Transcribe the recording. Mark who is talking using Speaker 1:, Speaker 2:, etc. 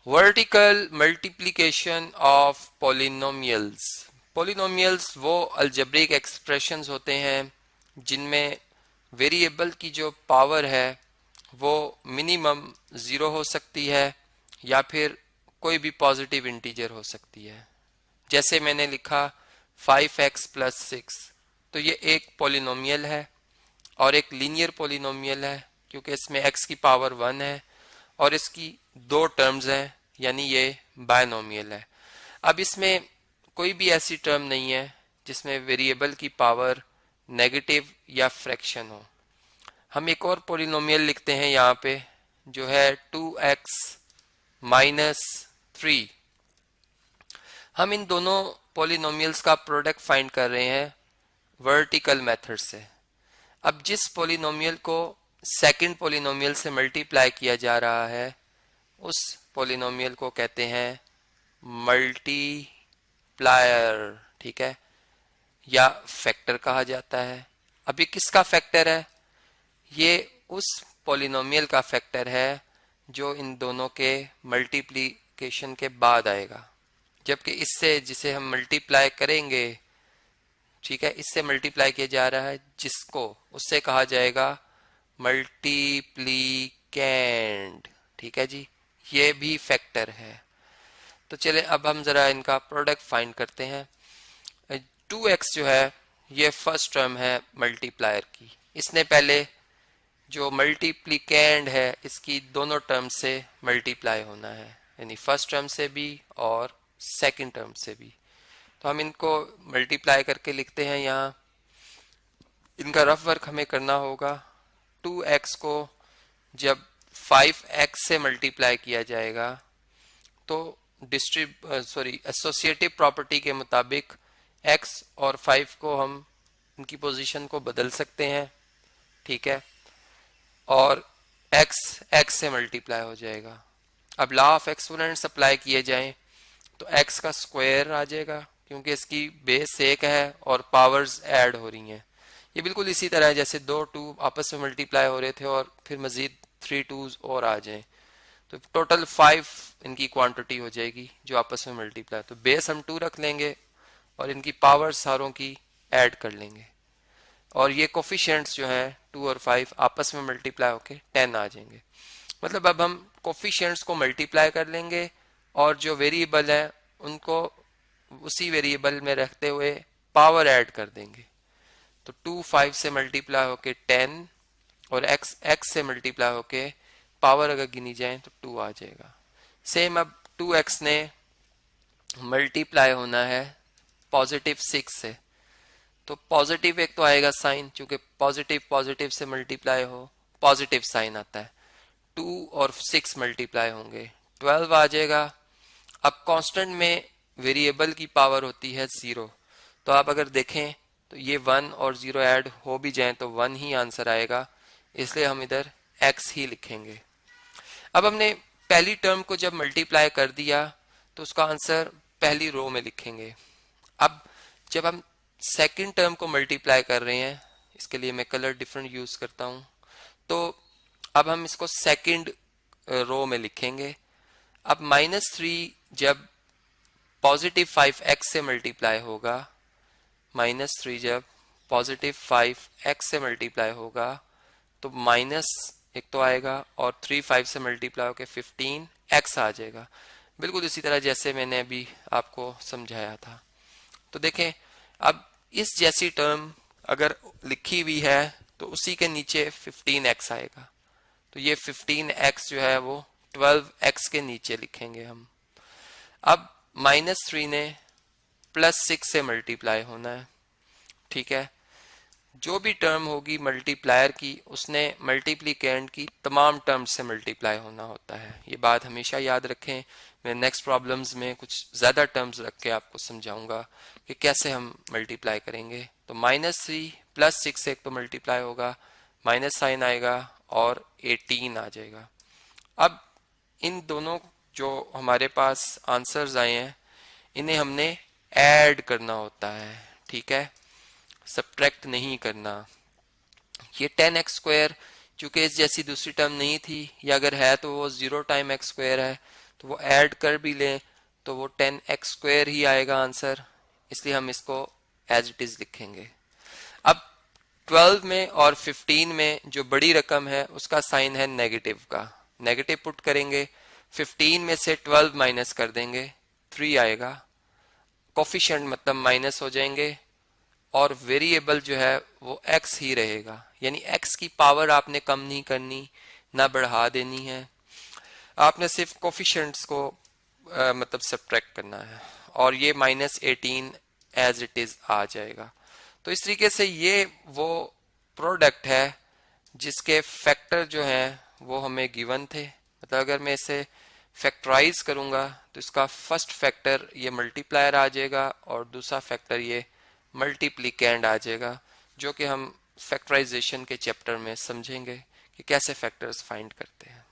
Speaker 1: Vertical multiplication of polynomials. Polynomials वो algebraic expressions होते हैं जिनमें वेरिएबल की जो पावर है वो मिनिमम ज़ीरो हो सकती है या फिर कोई भी पॉजिटिव इंटीजर हो सकती है। जैसे मैंने लिखा 5x प्लस 6, तो ये एक पॉलिनोमियल है और एक लीनियर पॉलिनोमियल है क्योंकि इसमें x की पावर 1 है और इसकी दो टर्म्स हैं, यानी ये बायनोमियल है। अब इसमें कोई भी ऐसी टर्म नहीं है जिसमें वेरिएबल की पावर नेगेटिव या फ्रैक्शन हो। हम एक और पॉलिनोमियल लिखते हैं यहाँ पे जो है 2x माइनस 3। हम इन दोनों पॉलिनोमियल्स का प्रोडक्ट फाइंड कर रहे हैं वर्टिकल मेथड से। अब जिस पॉलिनोमियल को सेकंड पॉलिनोमियल से मल्टीप्लाई किया जा रहा है उस पॉलिनोमियल को कहते हैं मल्टीप्लायर, ठीक है, या फैक्टर कहा जाता है। अब ये किसका फैक्टर है? ये उस पॉलिनोमियल का फैक्टर है जो इन दोनों के मल्टीप्लिकेशन के बाद आएगा, जबकि इससे जिसे हम मल्टीप्लाई करेंगे, ठीक है, इससे मल्टीप्लाई किया जा रहा है जिसको, उससे कहा जाएगा मल्टीप्लीकेंड। ठीक है जी, ये भी फैक्टर है। तो चले अब हम जरा इनका प्रोडक्ट फाइंड करते हैं। 2x जो है ये फर्स्ट टर्म है मल्टीप्लायर की। इसने पहले जो मल्टीप्लीकेंड है इसकी दोनों टर्म से मल्टीप्लाई होना है, यानी फर्स्ट टर्म से भी और सेकंड टर्म से भी। तो हम इनको मल्टीप्लाई करके लिखते हैं। यहाँ इनका रफ वर्क हमें करना होगा। 2x को जब 5x से मल्टीप्लाई किया जाएगा तो एसोसिएटिव प्रॉपर्टी के मुताबिक x और 5 को हम इनकी पोजीशन को बदल सकते हैं, ठीक है, और x से मल्टीप्लाई हो जाएगा। अब लॉ ऑफ एक्सपोनेंट्स अप्लाई किए जाएं तो x का स्क्वायर आ जाएगा क्योंकि इसकी बेस एक है और पावर्स ऐड हो रही हैं। ये बिल्कुल इसी तरह है जैसे दो 2 आपस में मल्टीप्लाई हो रहे थे और फिर मजीद 3 2s और आ जाएं तो टोटल 5 इनकी क्वांटिटी हो जाएगी जो आपस में मल्टीप्लाई। तो बेस हम 2 रख लेंगे और इनकी पावर सारों की ऐड कर लेंगे और ये कोफिशिएंट्स जो हैं 2 और 5 आपस में मल्टीप्लाई होके 10 आ जाएंगे। मतलब अब हम कोफिशिएंट्स को मल्टीप्लाई कर लेंगे और जो वेरिएबल है उनको उसी वेरिएबल में रखते हुए पावर ऐड कर देंगे। तो 2 5 से मल्टीप्लाई होके 10 और x से मल्टीप्लाई होके पावर अगर गिनी जाए तो 2 आ जाएगा। सेम अब 2x ने मल्टीप्लाई होना है पॉजिटिव 6 से, तो पॉजिटिव एक तो आएगा साइन, चूंकि पॉजिटिव पॉजिटिव से मल्टीप्लाई हो पॉजिटिव साइन आता है। 2 और 6 मल्टीप्लाई होंगे 12 आ जाएगा। अब कांस्टेंट में वेरिएबल की पावर होती है 0, तो आप अगर देखें तो ये 1 और 0 ऐड हो भी जाए तो 1 ही आंसर आएगा, इसलिए हम इधर x ही लिखेंगे। अब हमने पहली टर्म को जब मल्टीप्लाई कर दिया तो उसका आंसर पहली रो में लिखेंगे। अब जब हम सेकंड टर्म को मल्टीप्लाई कर रहे हैं, इसके लिए मैं कलर डिफरेंट यूज करता हूं, तो अब हम इसको सेकंड रो में लिखेंगे। अब -3 जब पॉजिटिव 5x से मल्टीप्लाई होगा, -3 जब पॉजिटिव 5x से मल्टीप्लाई होगा तो माइनस एक तो आएगा और 3 5 से मल्टीप्लाई होकर 15x आ जाएगा, बिल्कुल इसी तरह जैसे मैंने अभी आपको समझाया था। तो देखें अब इस जैसी टर्म अगर लिखी हुई है तो उसी के नीचे 15x आएगा, तो ये 15x जो है वो 12x के नीचे लिखेंगे हम। अब -3 ने +6 से मल्टीप्लाई होना है, ठीक है। जो भी टर्म होगी मल्टीप्लायर की उसने मल्टीप्लिकेंड की तमाम टर्म्स से मल्टीप्लाई होना होता है, ये बात हमेशा याद रखें। मैं नेक्स्ट प्रॉब्लम्स में कुछ ज़्यादा टर्म्स रख के आपको समझाऊंगा कि कैसे हम मल्टीप्लाई करेंगे। तो -3 +6 से एक तो मल्टीप्लाई होगा, माइनस साइन आएगा और 18 आ जाएगा। अब इन दोनों जो हमारे पास आंसर्स आए हैं इन्हें हमने ऐड करना होता है, ठीक है, सब्ट्रैक्ट नहीं करना। ये 10x स्क्वायर चूंकि इस जैसी दूसरी टर्म नहीं थी, या अगर है तो वो 0 टाइम x स्क्वायर है, तो वो ऐड कर भी लें तो वो 10x² ही आएगा आंसर, इसलिए हम इसको एज इट इज लिखेंगे। अब 12 में और 15 में जो बड़ी रकम है उसका साइन है नेगेटिव का, नेगेटिव पुट करेंगे, 15 में से 12 माइनस कर देंगे, 3 आएगा, कोफिशिएंट मतलब माइनस हो जाएंगे, और वेरिएबल जो है वो x ही रहेगा, यानी x की पावर आपने कम नहीं करनी ना बढ़ा देनी है, आपने सिर्फ कोफिशिएंट्स को मतलब सब्ट्रैक्ट करना है, और ये -18 एज इट इज आ जाएगा। तो इस तरीके से ये वो प्रोडक्ट है जिसके फैक्टर जो हैं वो हमें गिवन थे। मतलब अगर मैं इसे फैक्टराइज करूंगा तो इसका फर्स्ट फैक्टर ये मल्टीप्लायर आ जाएगा और दूसरा फैक्टर ये मल्टीप्लिकेंड आ जाएगा, जो कि हम फैक्टराइजेशन के चैप्टर में समझेंगे कि कैसे फैक्टर्स फाइंड करते हैं।